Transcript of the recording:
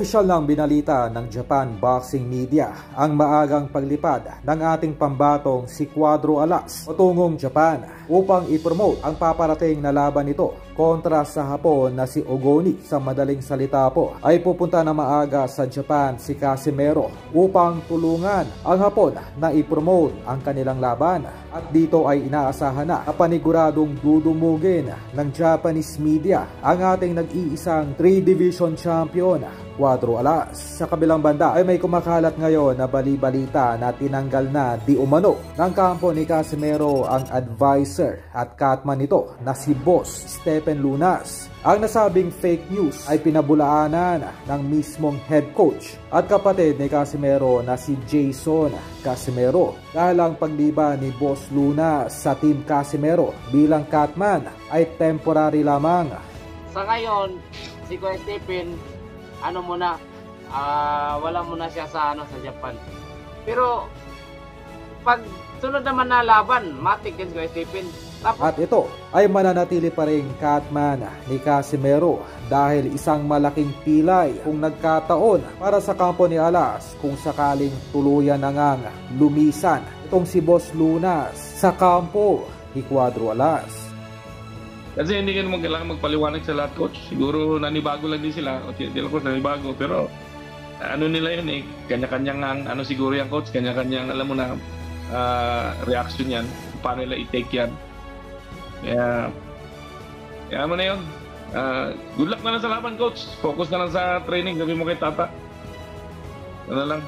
Opisyal ng binalita ng Japan Boxing Media ang maagang paglipad ng ating pambatong si Cuadro Alas patungong Japan upang ipromote ang paparating na laban nito kontra sa Hapon na si Ogoni. Sa madaling salita po ay pupunta na maaga sa Japan si Casimero upang tulungan ang Hapon na ipromote ang kanilang laban, at dito ay inaasahan na paniguradong dudumugin ng Japanese media ang ating nag-iisang 3-division champion Cuadro Alas. Sa kabilang banda ay may kumakalat ngayon na bali-balita na tinanggal na di umano ng kampo ni Casimero ang advisor at catman nito na si Boss Stephen Lunas. Ang nasabing fake news ay pinabulaanan ng mismong head coach at kapatid ni Casimero na si Jason Casimero, dahil ang pagliba ni Boss Lunas sa Team Casimero bilang catman ay temporary lamang. Sa ngayon, si Kuya Stephen, wala muna siya sa Japan. Pero pag sunod naman na laban, matik din si Kuya Stephen. At ito ay mananatili pa rin catman ni Casimero dahil isang malaking pilay kung nagkataon para sa kampo ni Alas kung sakaling tuluyan na ngang lumisan itong si Boss Lunas sa kampo ni Cuadro Alas. Kasi hindi ka naman kailangan magpaliwanag sa lahat, coach. Siguro nanibago lang din sila. O hindi lang ko nanibago, pero nila yun kanya-kanyang siguro yan, coach. Kanya-kanyang alam mo na reaction yan. Paano nila i-take yan. Kaya mo na yun. Good luck na lang sa laban, coach. Focus na lang sa training. Sabi mo kay Tata. Ano lang.